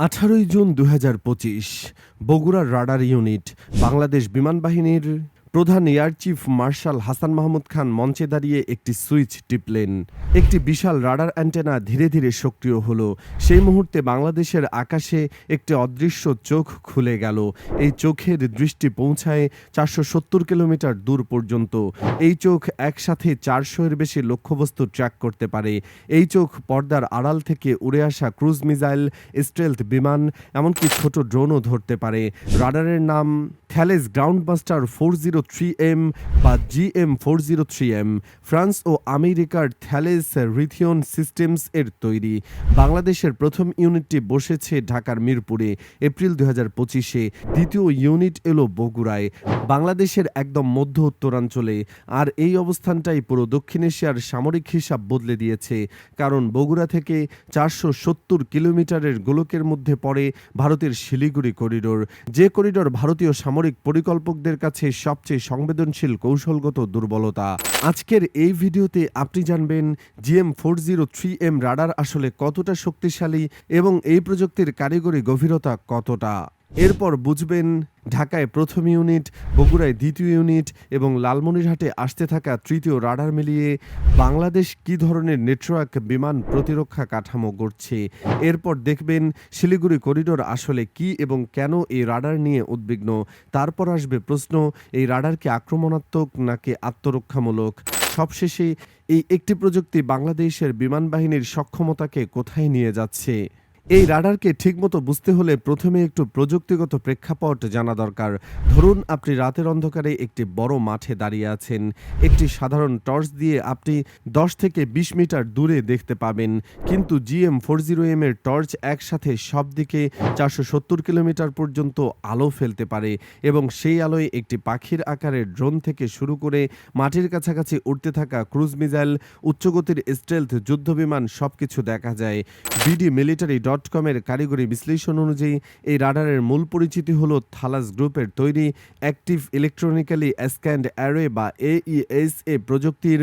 18 June 2025 বগুড়ার radar unit Bangladesh বিমান বাহিনীর প্রধান air chief marshal Hasan Mahmud Khan মঞ্চে দাঁড়িয়ে একটি সুইচ টিপলেন। একটি বিশাল রাডার অ্যান্টেনা ধীরে ধীরে সক্রিয় হলো। সেই মুহূর্তে বাংলাদেশের আকাশে একটি অদৃশ্য চোখ খুলে গেল। এই চোখের দৃষ্টি পৌঁছায় 470 কিলোমিটার দূর পর্যন্ত। এই চোখ একসাথে 400-এর বেশি লক্ষ্যবস্তু ট্র্যাক করতে পারে। এই চোখ পর্দার আড়াল থেকে উড়ে আসা ক্রুজ মিসাইল, স্টেলথ বিমান, এমনকি ছোট ড্রোনও ধরতে পারে। রাডারের নাম থ্যালেস গ্রাউন্ডমাস্টার 403M বা GM403M। ফ্রান্স ও আমেরিকার থ্যালেস রিথিয়ন সিস্টেমস এর তৈরি। বাংলাদেশের প্রথম ইউনিটটি বসেছে ঢাকার মিরপুরে এপ্রিল 2025-এ। দ্বিতীয় ইউনিট এলো বগুড়ায়, বাংলাদেশের একদম মধ্য উত্তরাঞ্চলে। আর এই অবস্থানটাই পুরো দক্ষিণ এশিয়ার সামরিক হিসাব বদলে দিয়েছে। কারণ বগুড়া থেকে 470 কিলোমিটারের গোলকের মধ্যে পড়ে ভারতের শিলিগুড়ি করিডোর, যে করিডোর ভারতীয় সামরিক পরিকল্পকদের কাছে সবচেয়ে সংবেদনশীল কৌশলগত দুর্বলতা। আজকের এই ভিডিওতে আপনি জানবেন GM403M রাডার আসলে কতটা শক্তিশালী এবং এই প্রযুক্তির কারিগরি গভীরতা কতটা। এরপর বুঝবেন ঢাকায় প্রথম ইউনিট, বগুড়ায় দ্বিতীয় ইউনিট এবং লালমনিরহাটে আসতে থাকা তৃতীয় রাডার মিলিয়ে বাংলাদেশ কী ধরনের নেটওয়ার্ক বিমান প্রতিরক্ষা কাঠামো গড়ছে। এরপর দেখবেন শিলিগুড়ি করিডোর আসলে কি এবং কেন এই রাডার নিয়ে উদ্বিগ্ন। তারপর আসবে প্রশ্ন, এই রাডার কি আক্রমণাত্মক নাকি আত্মরক্ষামূলক। সবশেষে এই একটি প্রযুক্তি বাংলাদেশের বিমান বাহিনীর সক্ষমতাকে কোথায় নিয়ে যাচ্ছে। এই রাডারকে ঠিকমতো বুঝতে হলে প্রথমে একটু প্রযুক্তিগত প্রেক্ষাপট জানা দরকার। ধরুন আপনি রাতের অন্ধকারে একটি বড় মাঠে দাঁড়িয়ে আছেন। একটি সাধারণ টর্চ দিয়ে আপনি 10 থেকে 20 মিটার দূরে দেখতে পাবেন, কিন্তু GM403M এর টর্চ একসাথে সব দিকে 470 কিলোমিটার পর্যন্ত আলো ফেলতে পারে এবং সেই আলোয় একটি পাখির আকারের ড্রোন থেকে শুরু করে মাটির কাছাকাছি উড়তে থাকা ক্রুজ মিসাইল, উচ্চগতির স্টেলথ যুদ্ধবিমান সবকিছু দেখা যায়। BDMilitary.com এর কারিগরি বিশ্লেষণ অনুযায়ী এই রাডারের মূল পরিচিতি হল থালাস গ্রুপের তৈরি অ্যাক্টিভ ইলেকট্রনিক্যালি স্ক্যান্ড অ্যারে বা AESA প্রযুক্তির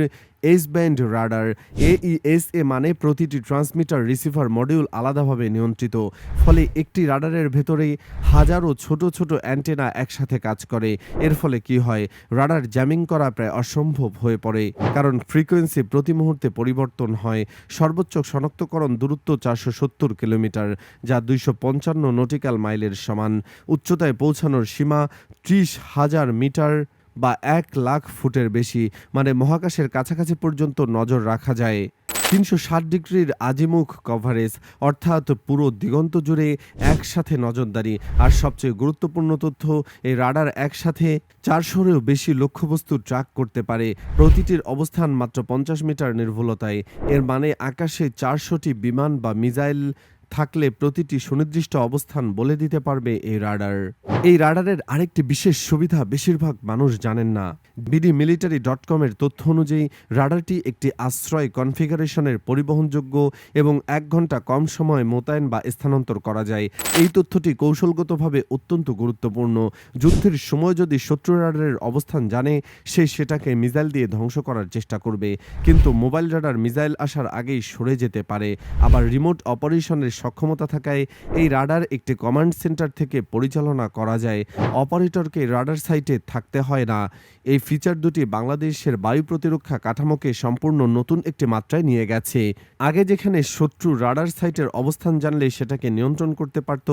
এইচ ব্যান্ড রাডার। AESA মানে প্রতিটি ট্রান্সমিটার রিসিভার মডিউল আলাদাভাবে নিয়ন্ত্রিত। ফলে একটি রাডারের ভেতরে হাজারো ছোট ছোট অ্যান্টেনা একসাথে কাজ করে। এর ফলে কি হয়, রাডার জ্যামিং করা প্রায় অসম্ভব হয়ে পড়ে, কারণ ফ্রিকোয়েন্সি প্রতি মুহূর্তে পরিবর্তন হয়। সর্বোচ্চ শনাক্তকরণ দূরত্ব 470 কিলোমিটার, যা 255 নটিক্যাল মাইলের সমান। উচ্চতায় পৌঁছানোর সীমা 30,000 মিটার বা 1 লাখ ফুটের বেশি, মানে মহাকাশের কাছাকাছি পর্যন্ত নজর রাখা যায়। 360 ডিগ্রির আজিমুখ কভারেজ, অর্থাৎ পুরো দিগন্ত জুড়ে একসাথে নজরদারি। আর সবচেয়ে গুরুত্বপূর্ণ তথ্য, এই রাডার একসাথে 400-এরও বেশি লক্ষ্যবস্তু ট্র্যাক করতে পারে, প্রতিটির অবস্থান মাত্র 50 মিটার নির্ভুলতায়। এর মানে আকাশে 400টি বিমান বা মিসাইল থাকলে প্রতিটি সুনির্দিষ্ট অবস্থান বলে দিতে পারবে এই রাডার। এই রাডারের আরেকটি বিশেষ সুবিধা বেশিরভাগ মানুষ জানেন না। BDMilitary.com এর তথ্য অনুযায়ী রাডারটি একটি আশ্রয় কনফিগারেশনের পরিবহনযোগ্য এবং 1 ঘন্টা কম সময়ে মোতায়েন বা স্থানান্তর করা যায়। এই তথ্যটি কৌশলগতভাবে অত্যন্ত গুরুত্বপূর্ণ। যুদ্ধের সময় যদি শত্রু রাডারের অবস্থান জানে, সে সেটাকে মিসাইল দিয়ে ধ্বংস করার চেষ্টা করবে, কিন্তু মোবাইল রাডার মিসাইল আসার আগেই সরে যেতে পারে। আবার রিমোট অপারেশনের সক্ষমতা থাকায় এই রাডার একটি কমান্ড সেন্টার থেকে পরিচালনা করা যায়। অপারেটরকে রাডার সাইটে থাকতে হয় না। এই ফিচার দুটি বাংলাদেশের বায়ু প্রতিরক্ষা কাঠামোকে সম্পূর্ণ নতুন একটি মাত্রায় নিয়ে গেছে। আগে যেখানে শত্রু রাডার সাইটের অবস্থান জানলে সেটাকে নিয়ন্ত্রণ করতে পারত,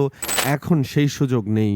এখন সেই সুযোগ নেই।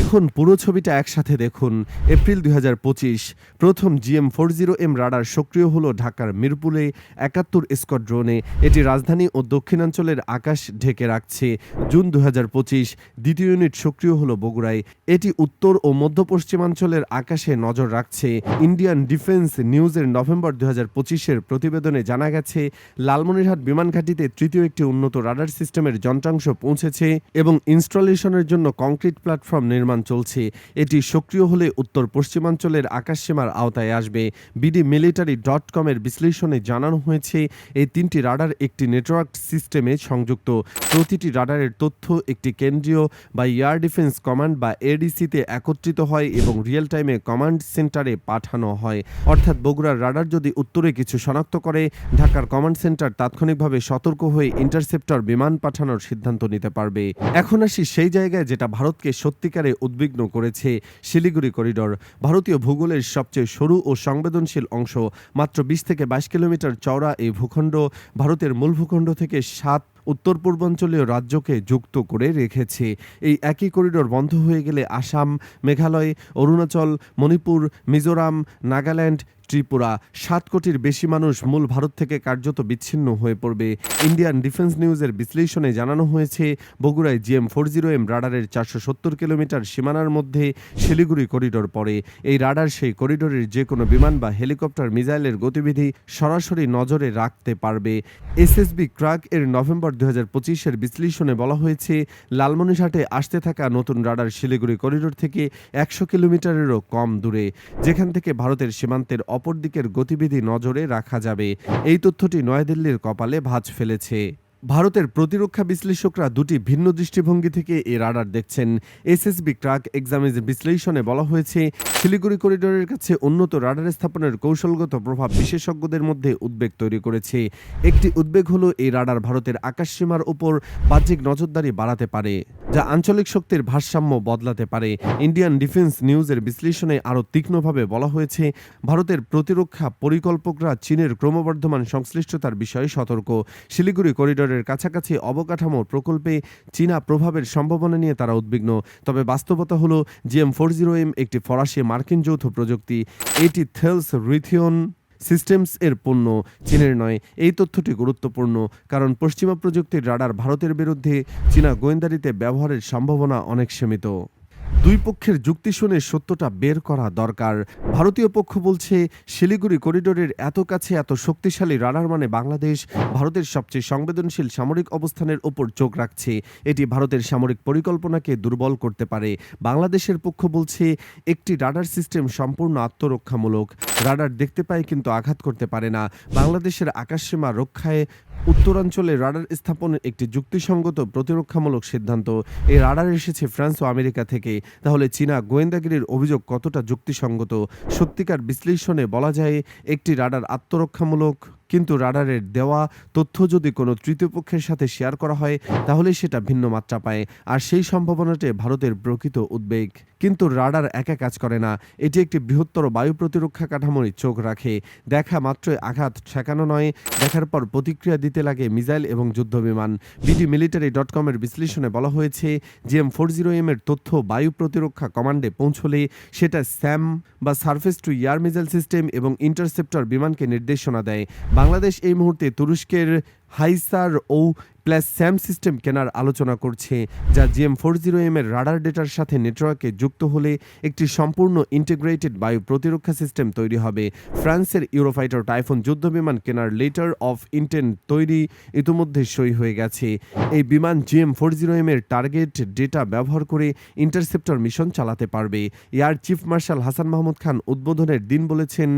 এখন পুরো ছবিটা একসাথে দেখুন। এপ্রিল 2025 প্রথম GM403M রাডার সক্রিয় হলো ঢাকার মিরপুরে 71 স্কোয়াড্রনে। এটি রাজধানী ও দক্ষিণাঞ্চলের আকাশ ঢেকে রাখছে। জুন 2025 দ্বিতীয় ইউনিট সক্রিয় হলো বগুড়ায়। এটি উত্তর ও মধ্য পশ্চিমাঞ্চলের আকাশে নজর রাখছে। ইন্ডিয়ান ডিফেন্স নিউজের নভেম্বর 2025-এর প্রতিবেদনে জানা গেছে, লালমনিরহাট বিমান ঘাঁটিতে তৃতীয় একটি উন্নত রাডার সিস্টেমের যন্ত্রাংশ পৌঁছেছে এবং ইনস্টলেশনের জন্য কংক্রিট প্ল্যাটফর্ম নির্মাণ চলছে। এটি সক্রিয় হলে উত্তর পশ্চিমাঞ্চলের আকাশসীমার আওতায় আসবে। BDMilitary.com এর বিশ্লেষণে জানানো হয়েছে, এই 3টি রাডার একটি নেটওয়ার্ক সিস্টেমে সংযুক্ত। প্রতিটি রাডারের তথ্য একটি কেন্দ্রীয় বা এয়ার ডিফেন্স কমান্ড বা এডিসিতে একত্রিত হয় এবং রিয়েল টাইমে কমান্ড সেন্টারে পাঠানো হয়। অর্থাৎ বগুড়ার রাডার যদি উত্তরে কিছু শনাক্ত করে, ঢাকার কমান্ড সেন্টার তাৎক্ষণিকভাবে সতর্ক হয়ে ইন্টারসেপ্টর বিমান পাঠানোর সিদ্ধান্ত নিতে পারবে। এখন আসি সেই জায়গায় যেটা ভারতকে সত্যিকারে উদ্বিগ্ন করেছে, শিলিগুড়ি করিডোর। ভারতীয় ভূগোলের সবচেয়ে সরু ও সংবেদনশীল অংশ, মাত্র 20 থেকে 22 কিলোমিটার চওড়া এই ভূখণ্ড ভারতের মূল ভূখণ্ড থেকে 7 উত্তর পূর্বাঞ্চলীয় রাজ্যকে যুক্ত করে রেখেছে। এই একই করিডোর বন্ধ হয়ে গেলে আসাম, মেঘালয়, অরুণাচল, মণিপুর, মিজোরাম, নাগাল্যান্ড, ত্রিপুরা 7 কোটির বেশি মানুষ মূল ভারত থেকে কার্যত বিচ্ছিন্ন হয়ে পড়বে। ইন্ডিয়ান ডিফেন্স নিউজের বিশ্লেষণে জানানো হয়েছে, বগুড়ায় GM40M রাডারের 470 কিলোমিটার সীমানার মধ্যে শিলিগুড়ি করিডোর পড়ে। এই রাডার সেই করিডোরের যে কোনো বিমান বা হেলিকপ্টার মিসাইলের গতিবিধি সরাসরি নজরে রাখতে পারবে। SSB ক্রাক এর নভেম্বর 2025-এর বিশ্লেষণে বলা হয়েছে, লালমনিরহাটে আসতে থাকা নতুন রাডার শিলিগুড়ি করিডোর থেকে 100 কিলোমিটারেরও কম দূরে, যেখান থেকে ভারতের সীমান্তের অপর দিকের গতিবিধি নজরে রাখা যাবে। এই তথ্যটি নয়াদিল্লির কপালে ভাঁজ ফেলেছে। ভারতের প্রতিরক্ষা বিশ্লেষকরা দুটি ভিন্ন দৃষ্টিভঙ্গি থেকে এ রাডার দেখছেন। SSB ক্রাক এক্সামিনের বিশ্লেষণে বলা হয়েছে, শিলিগুড়ি করিডোরের কাছে উন্নত রাডার স্থাপনের কৌশলগত প্রভাব বিশেষজ্ঞদের মধ্যে উদ্বেগ তৈরি করেছে। একটি উদ্বেগ হলো, এই রাডার ভারতের আকাশসীমার উপর বাহ্যিক নজরদারি বাড়াতে পারে, যা আঞ্চলিক শক্তির ভারসাম্য বদলাতে পারে। ইন্ডিয়ান ডিফেন্স নিউজের বিশ্লেষণে আরও তীক্ষ্ণভাবে বলা হয়েছে, ভারতের প্রতিরক্ষা পরিকল্পকরা চীনের ক্রমবর্ধমান সংশ্লিষ্টতার বিষয়ে সতর্ক। শিলিগুড়ি করিডোর কাছাকাছি অবকাঠামো প্রকল্পে চীনা প্রভাবের সম্ভাবনা নিয়ে তারা উদ্বিগ্ন। তবে বাস্তবতা হলো, GM40M একটি ফরাসি মার্কিন যৌথ প্রযুক্তি। এটি থেলস রিথিয়ন সিস্টেমস এর পণ্য, চীনের নয়। এই তথ্যটি গুরুত্বপূর্ণ, কারণ পশ্চিমা প্রযুক্তির রাডার ভারতের বিরুদ্ধে চীনা গোয়েন্দারিতে ব্যবহারের সম্ভাবনা অনেক সীমিত। দুই পক্ষের যুক্তি শুনে সত্যটা বের করা দরকার। ভারতীয় পক্ষ বলছে, শিলিগুড়ি করিডোরের এত কাছে এত শক্তিশালী রাডার মানে বাংলাদেশ ভারতের সবচেয়ে সংবেদনশীল সামরিক অবস্থানের উপর চোখ রাখছে। এটি ভারতের সামরিক পরিকল্পনাকে দুর্বল করতে পারে। বাংলাদেশের পক্ষ বলছে, একটি রাডার সিস্টেম সম্পূর্ণ আত্মরক্ষামূলক। রাডার দেখতে পায় কিন্তু আঘাত করতে পারে না। বাংলাদেশের আকাশসীমা রক্ষায় উত্তরাঞ্চলে রাডার স্থাপনের একটি যুক্তিসঙ্গত প্রতিরক্ষামূলক সিদ্ধান্ত। এই রাডার এসেছে ফ্রান্স ও আমেরিকা থেকে। তাহলে চীনা গোয়েন্দাগিরির অভিযোগ কতটা যুক্তিসঙ্গত? সত্যিকার বিশ্লেষণে বলা যায়, একটি রাডার আত্মরক্ষামূলক, কিন্তু রাডারের দেওয়া তথ্য যদি কোনো তৃতীয় পক্ষের সাথে শেয়ার করা হয়, তাহলে সেটা ভিন্ন মাত্রা পায়। আর সেই সম্ভাবনাটি ভারতের প্রকৃত উদ্বেগ। কিন্তু রাডার একা কাজ করে না, এটি একটি বৃহত্তর বায়ু প্রতিরক্ষা কাঠামোর চোখ রাখে। দেখা মাত্রই আঘাত ঠেকানো নয়, দেখার পর প্রতিক্রিয়া দিতে লাগে মিসাইল এবং যুদ্ধবিমান। BDMilitary.com এর বিশ্লেষণে বলা হয়েছে, GM40M এর তথ্য বায়ু প্রতিরক্ষা কমান্ডে পৌঁছলে সেটা স্যাম বা surface two air missile system এবং ইন্টারসেপ্টর বিমানকে নির্দেশনা দেয়। বাংলাদেশ এই মুহূর্তে তুরস্কের হাইসার ও স্যাম সিস্টেম কেনার আলোচনা করছে, যা GM40M এর রাডার ডেটার সাথে নেটওয়ার্কে যুক্ত হলে একটি সম্পূর্ণ ইন্টিগ্রেটেড বায়ু প্রতিরক্ষা সিস্টেম তৈরি হবে। ফ্রান্সের ইউরোফাইটার টাইফুন যুদ্ধবিমান কেনার লেটার অফ ইন্টেন্ট তৈরি ইতিমধ্যে সই হয়ে গেছে। এই বিমান GM40M এর টার্গেট ডেটা ব্যবহার করে ইন্টারসেপ্টর মিশন চালাতে পারবে। Air chief marshal Hasan Mahmud Khan উদ্বোধনের দিন বলেছেন,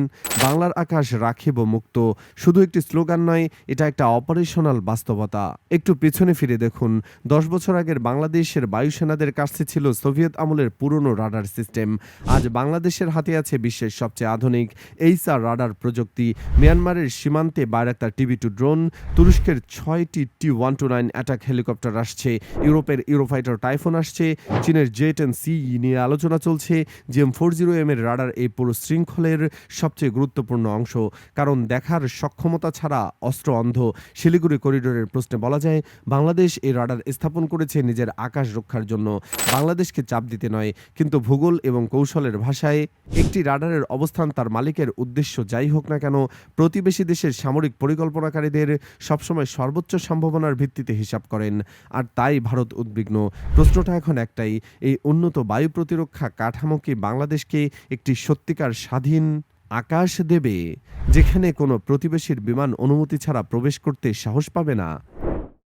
বাংলার আকাশ রাখিব মুক্ত শুধু একটি স্লোগান নয়, এটা একটা অপারেশনাল বাস্তবতা। একটু পেছনে ফিরে দেখুন, 10 বছর আগের বাংলাদেশের বায়ুসেনাদের কাছে ছিল সোভিয়েত আমলের পুরনো রাডার সিস্টেম। আজ বাংলাদেশের হাতে আছে বিশ্বের সবচেয়ে আধুনিক এইচআর রাডার প্রযুক্তি। মিয়ানমারের সীমান্তে বায়রাক্তার TB2 ড্রোন, তুরস্কের 6টি T129 অ্যাটাক হেলিকপ্টার আসছে, ইউরোপের ইউরোফাইটার টাইফুন আসছে, চীনের J-10C নিয়ে আলোচনা চলছে। GM40M এর রাডার এই পুরো শৃঙ্খলের সবচেয়ে গুরুত্বপূর্ণ অংশ, কারণ দেখার সক্ষমতা ছাড়া অস্ত্র অন্ধ। শিলিগুড়ি করিডোরের প্রশ্নে বলা যায়, বাংলাদেশ এই রাডার স্থাপন করেছে নিজের আকাশ রক্ষার জন্য, বাংলাদেশকে চাপ দিতে নয়। কিন্তু ভূগোল এবং কৌশলের ভাষায় একটি রাডারের অবস্থান তার মালিকের উদ্দেশ্য যাই হোক না কেন, প্রতিবেশী দেশের সামরিক পরিকল্পনাকারীদের সবসময় সর্বোচ্চ সম্ভাবনার ভিত্তিতে হিসাব করেন। আর তাই ভারত উদ্বিগ্ন। প্রশ্নটা এখন একটাই, এই উন্নত বায়ু প্রতিরক্ষা কাঠামো কি বাংলাদেশকে একটি সত্যিকার স্বাধীন আকাশ দেবে, যেখানে কোনো প্রতিবেশীর বিমান অনুমতি ছাড়া প্রবেশ করতে সাহস পাবে না?